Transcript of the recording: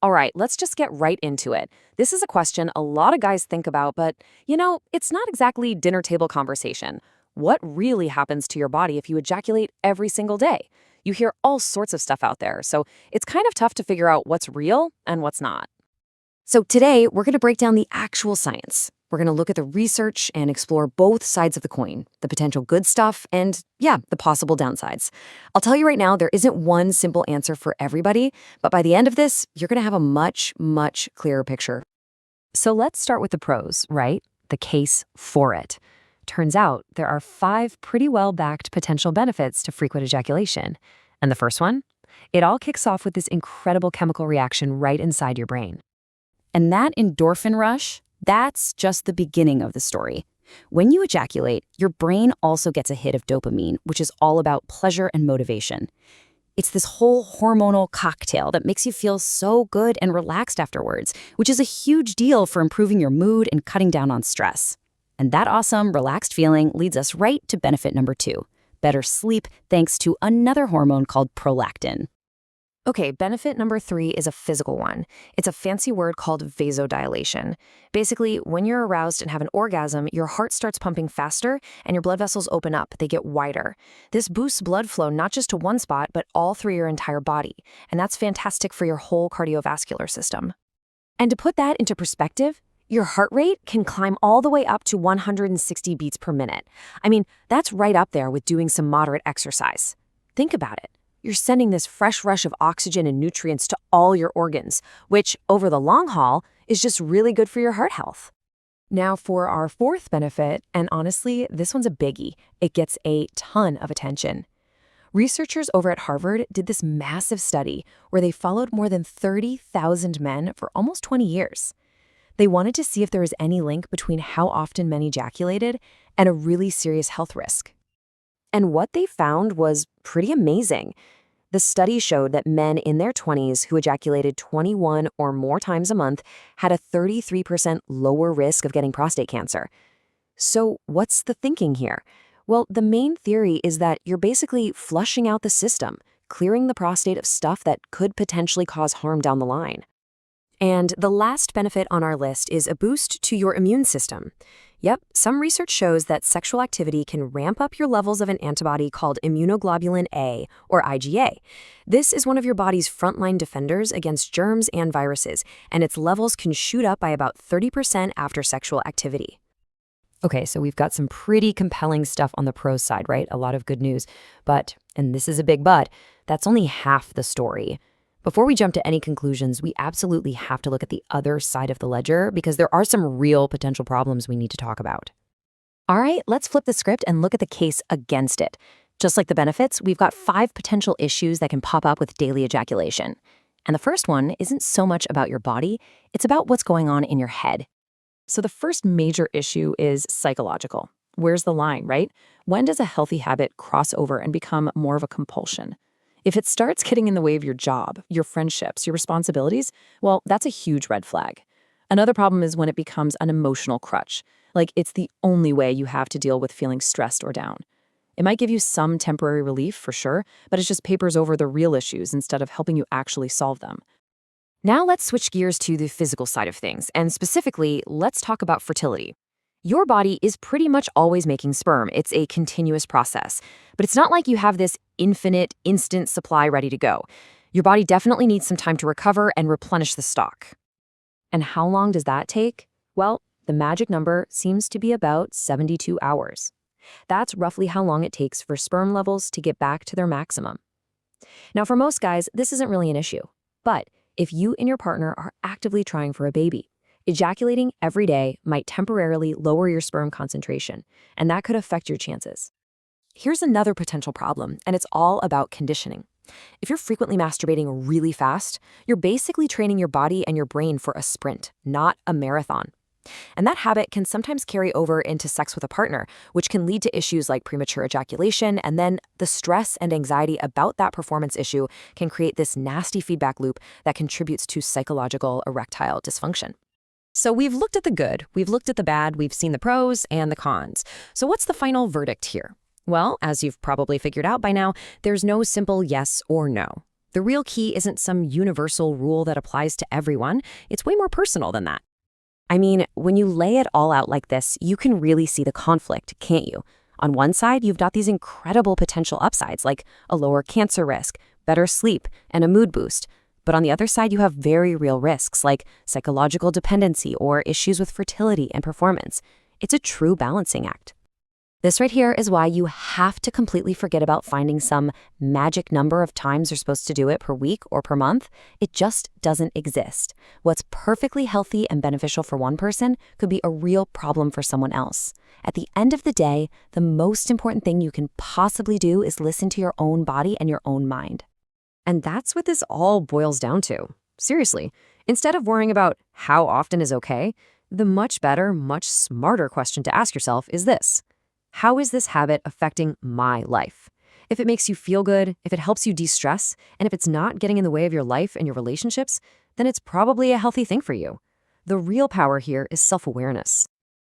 All right, let's just get right into it. This is a question a lot of guys think about, but it's not exactly dinner table conversation. What really happens to your body if you ejaculate every single day? You hear all sorts of stuff out there, so it's kind of tough to figure out what's real and what's not. So today, we're going to break down the actual science. We're going to look at the research and explore both sides of the coin, the potential good stuff and, yeah, the possible downsides. I'll tell you right now, there isn't one simple answer for everybody, but by the end of this, you're going to have a much, much clearer picture. So let's start with the pros, right? The case for it. Turns out there are 5 pretty well-backed potential benefits to frequent ejaculation. And the first one? It all kicks off with this incredible chemical reaction right inside your brain. And that endorphin rush, that's just the beginning of the story. When you ejaculate, your brain also gets a hit of dopamine, which is all about pleasure and motivation. It's this whole hormonal cocktail that makes you feel so good and relaxed afterwards, which is a huge deal for improving your mood and cutting down on stress. And that awesome, relaxed feeling leads us right to benefit number 2, better sleep thanks to another hormone called prolactin. Okay, benefit number 3 is a physical one. It's a fancy word called vasodilation. Basically, when you're aroused and have an orgasm, your heart starts pumping faster and your blood vessels open up. They get wider. This boosts blood flow not just to one spot, but all through your entire body. And that's fantastic for your whole cardiovascular system. And to put that into perspective, your heart rate can climb all the way up to 160 beats per minute. I mean, that's right up there with doing some moderate exercise. Think about it. You're sending this fresh rush of oxygen and nutrients to all your organs, which, over the long haul, is just really good for your heart health. Now for our 4th benefit, and honestly, this one's a biggie. It gets a ton of attention. Researchers over at Harvard did this massive study where they followed more than 30,000 men for almost 20 years. They wanted to see if there was any link between how often men ejaculated and a really serious health risk. And what they found was pretty amazing. The study showed that men in their 20s who ejaculated 21 or more times a month had a 33% lower risk of getting prostate cancer. So what's the thinking here? Well, the main theory is that you're basically flushing out the system, clearing the prostate of stuff that could potentially cause harm down the line. And the last benefit on our list is a boost to your immune system. Yep, some research shows that sexual activity can ramp up your levels of an antibody called immunoglobulin A, or IgA. This is one of your body's frontline defenders against germs and viruses, and its levels can shoot up by about 30% after sexual activity. Okay, so we've got some pretty compelling stuff on the pros side, right? A lot of good news. But, and this is a big but, that's only half the story. Before we jump to any conclusions, we absolutely have to look at the other side of the ledger because there are some real potential problems we need to talk about. All right, let's flip the script and look at the case against it. Just like the benefits, we've got 5 potential issues that can pop up with daily ejaculation. And the first one isn't so much about your body, it's about what's going on in your head. So the first major issue is psychological. Where's the line, right? When does a healthy habit cross over and become more of a compulsion? If it starts getting in the way of your job, your friendships, your responsibilities, well, that's a huge red flag. Another problem is when it becomes an emotional crutch, like it's the only way you have to deal with feeling stressed or down. It might give you some temporary relief, for sure, but it just papers over the real issues instead of helping you actually solve them. Now let's switch gears to the physical side of things, and specifically, let's talk about fertility. Your body is pretty much always making sperm. It's a continuous process. But it's not like you have this infinite, instant supply ready to go. Your body definitely needs some time to recover and replenish the stock. And how long does that take? Well, the magic number seems to be about 72 hours. That's roughly how long it takes for sperm levels to get back to their maximum. Now, for most guys, this isn't really an issue. But if you and your partner are actively trying for a baby, ejaculating every day might temporarily lower your sperm concentration, and that could affect your chances. Here's another potential problem, and it's all about conditioning. If you're frequently masturbating really fast, you're basically training your body and your brain for a sprint, not a marathon. And that habit can sometimes carry over into sex with a partner, which can lead to issues like premature ejaculation, and then the stress and anxiety about that performance issue can create this nasty feedback loop that contributes to psychological erectile dysfunction. So we've looked at the good, we've looked at the bad, we've seen the pros and the cons. So what's the final verdict here? Well, as you've probably figured out by now, there's no simple yes or no. The real key isn't some universal rule that applies to everyone. It's way more personal than that. I mean, when you lay it all out like this, you can really see the conflict, can't you? On one side, you've got these incredible potential upsides like a lower cancer risk, better sleep, and a mood boost. But on the other side, you have very real risks like psychological dependency or issues with fertility and performance. It's a true balancing act. This right here is why you have to completely forget about finding some magic number of times you're supposed to do it per week or per month. It just doesn't exist. What's perfectly healthy and beneficial for one person could be a real problem for someone else. At the end of the day, the most important thing you can possibly do is listen to your own body and your own mind. And that's what this all boils down to. Seriously, instead of worrying about how often is okay, the much better, much smarter question to ask yourself is this: how is this habit affecting my life? If it makes you feel good, if it helps you de-stress, and if it's not getting in the way of your life and your relationships, then it's probably a healthy thing for you. The real power here is self-awareness.